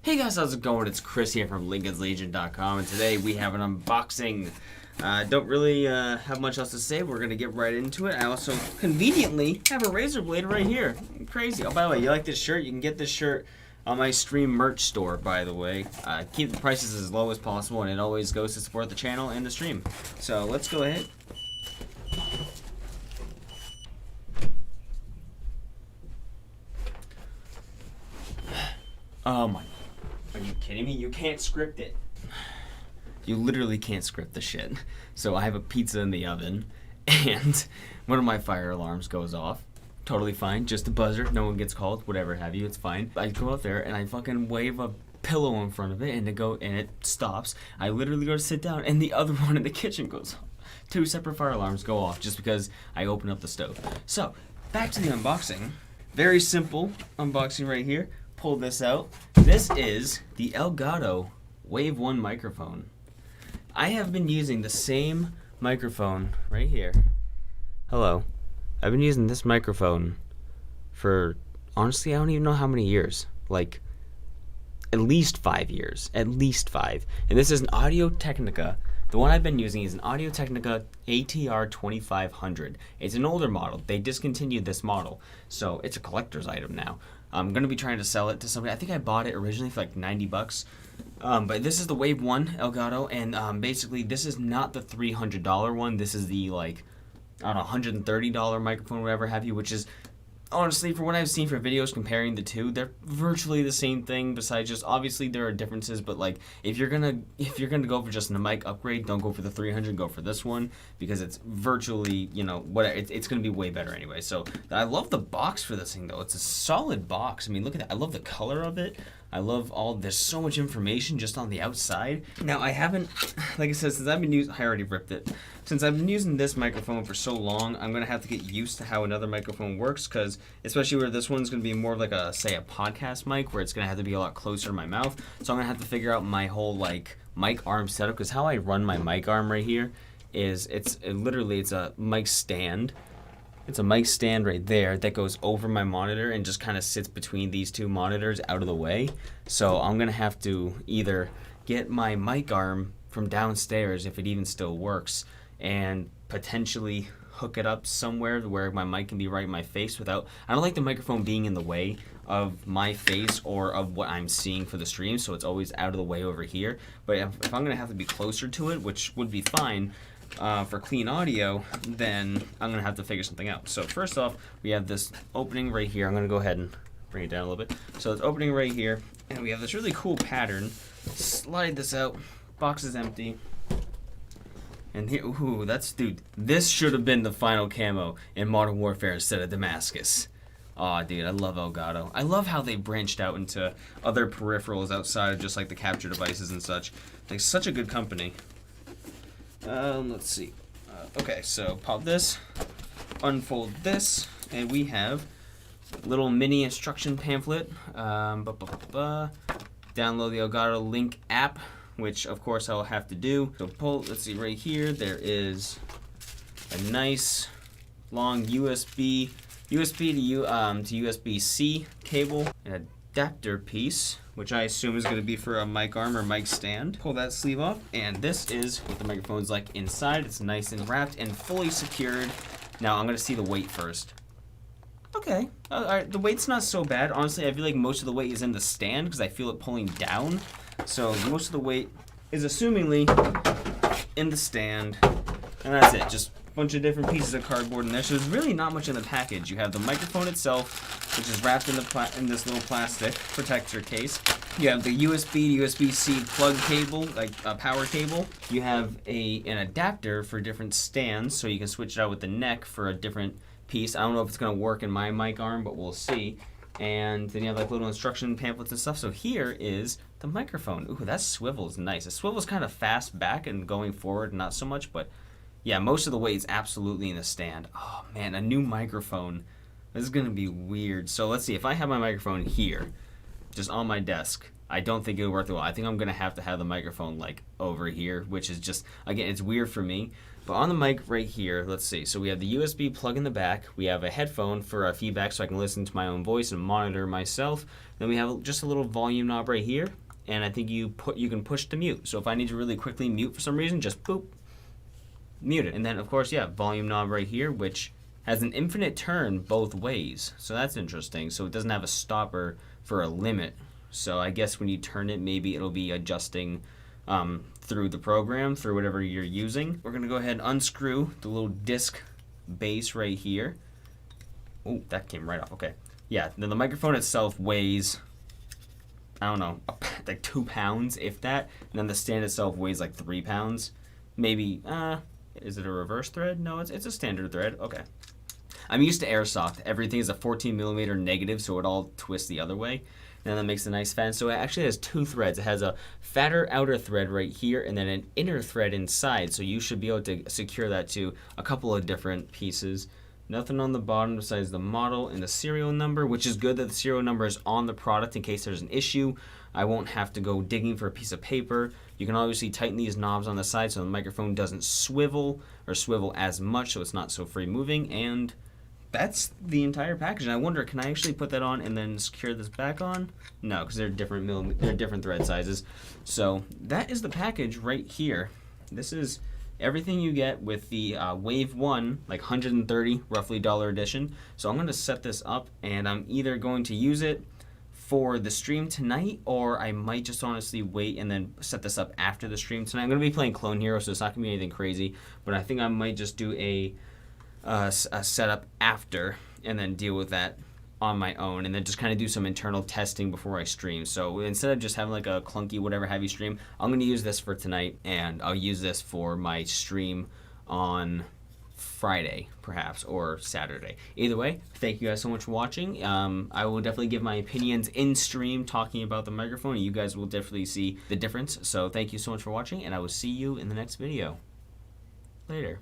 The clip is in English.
Hey guys, how's it going? It's Chris here from LinkinsLegion.com, and today we have an unboxing. Don't really have much else to say. We're gonna get right into it. I also conveniently have a razor blade right here. Crazy. Oh, by the way, you like this shirt? You can get this shirt on my stream merch store, by the way. Keep the prices as low as possible, and it always goes to support the channel and the stream. So let's go ahead. Oh my. Are you kidding me? You can't script it. You literally can't script the shit. So I have a pizza in the oven, and one of my fire alarms goes off. Totally fine, just a buzzer, no one gets called, whatever have you, it's fine. I go out there and I fucking wave a pillow in front of it, and it stops. I literally go to sit down, and the other one in the kitchen goes off. 2 separate fire alarms go off just because I open up the stove. So, back to the unboxing. Very simple unboxing right here. Pull this out. This is the Gato Wave 1 microphone. I have been using the same microphone right here. Hello. I've been using this microphone for, honestly, I don't even know how many years. Like, at least 5 years. At least 5. And this is an Audio-Technica. The one I've been using is an Audio-Technica ATR 2500. It's an older model. They discontinued this model, so it's a collector's item now. I'm going to be trying to sell it to somebody. I think I bought it originally for like 90 bucks. But this is the Wave 1 Gato, and basically this is not the $300 one. This is the, like, I don't know, $130 microphone, whatever have you, which is, honestly, for what I've seen for videos comparing the two, they're virtually the same thing. Besides, just obviously there are differences, but like if you're gonna go for just a mic upgrade, don't go for the 300, go for this one, because it's virtually, you know, it's gonna be way better anyway. So I love the box for this thing though. It's a solid box. I mean, look at that. I love the color of it. I love there's so much information just on the outside. Now, I haven't, like I said, I already ripped it. Since I've been using this microphone for so long, I'm going to have to get used to how another microphone works, because especially where this one's going to be more of like a podcast mic, where it's going to have to be a lot closer to my mouth. So I'm going to have to figure out my whole, like, mic arm setup, because how I run my mic arm right here is it's a mic stand. It's a mic stand right there that goes over my monitor and just kind of sits between these two monitors out of the way. So I'm going to have to either get my mic arm from downstairs, if it even still works, and potentially hook it up somewhere where my mic can be right in my face without... I don't like the microphone being in the way of my face or of what I'm seeing for the stream, so it's always out of the way over here. But if I'm going to have to be closer to it, which would be fine... for clean audio, then I'm going to have to figure something out. So first off, we have this opening right here. I'm going to go ahead and bring it down a little bit. So it's opening right here, and we have this really cool pattern. Slide this out. Box is empty. And here, ooh, dude, this should have been the final camo in Modern Warfare instead of Damascus. Aw, dude, I love Elgato. I love how they branched out into other peripherals outside of just like the capture devices and such. Like, such a good company. Let's see. Okay, so pop this, unfold this, and we have a little mini instruction pamphlet. Download the Elgato Link app, which of course I'll have to do. So let's see, right here, there is a nice long USB to USB-C cable, an adapter piece, which I assume is going to be for a mic arm or mic stand. Pull that sleeve off, and this is what the microphone's like inside. It's nice and wrapped and fully secured. Now I'm going to see the weight first. Okay, all right, the weight's not so bad. Honestly, I feel like most of the weight is in the stand because I feel it pulling down. So most of the weight is assumingly in the stand, and that's it. Just a bunch of different pieces of cardboard in there. So there's really not much in the package. You have the microphone itself, which is wrapped in this little plastic protector case. You have the USB to USB-C plug cable, like a power cable. You have an adapter for different stands, so you can switch it out with the neck for a different piece. I don't know if it's going to work in my mic arm, but we'll see. And then you have like little instruction pamphlets and stuff. So here is the microphone. Ooh, that swivel is nice. The swivel's kind of fast back and going forward, not so much, but yeah, most of the weight is absolutely in the stand. Oh man, a new microphone. This is going to be weird. So let's see, if I have my microphone here, just on my desk, I don't think it would work well. I think I'm going to have the microphone like over here, which is just, again, it's weird for me. But on the mic right here, let's see. So we have the USB plug in the back. We have a headphone for feedback so I can listen to my own voice and monitor myself. Then we have just a little volume knob right here. And I think you can push to mute. So if I need to really quickly mute for some reason, just boop, mute it. And then of course, yeah, volume knob right here, which has an infinite turn both ways. So that's interesting. So it doesn't have a stopper for a limit. So I guess when you turn it, maybe it'll be adjusting through the program, through whatever you're using. We're gonna go ahead and unscrew the little disc base right here. Oh, that came right off, okay. Yeah, then the microphone itself weighs, I don't know, like 2 pounds, if that. And then the stand itself weighs like 3 pounds. Maybe, is it a reverse thread? No, it's a standard thread, okay. I'm used to Airsoft. Everything is a 14mm negative, so it all twists the other way. And that makes a nice fan. So it actually has 2 threads. It has a fatter outer thread right here and then an inner thread inside. So you should be able to secure that to a couple of different pieces. Nothing on the bottom besides the model and the serial number, which is good that the serial number is on the product in case there's an issue. I won't have to go digging for a piece of paper. You can obviously tighten these knobs on the side so the microphone doesn't swivel or swivel as much so it's not so free moving. And that's the entire package. And I wonder, can I actually put that on and then secure this back on? No, because they're different thread sizes. So that is the package right here. This is everything you get with the Wave 1, like 130 roughly dollar edition. So I'm going to set this up and I'm either going to use it for the stream tonight or I might just honestly wait and then set this up after the stream tonight. I'm going to be playing Clone Hero, so it's not going to be anything crazy, but I think I might just do a setup after and then deal with that on my own and then just kind of do some internal testing before I stream. So instead of just having like a clunky whatever have you stream, I'm going to use this for tonight and I'll use this for my stream on Friday perhaps or Saturday. Either way, thank you guys so much for watching. I will definitely give my opinions in stream talking about the microphone and you guys will definitely see the difference. So thank you so much for watching and I will see you in the next video. Later.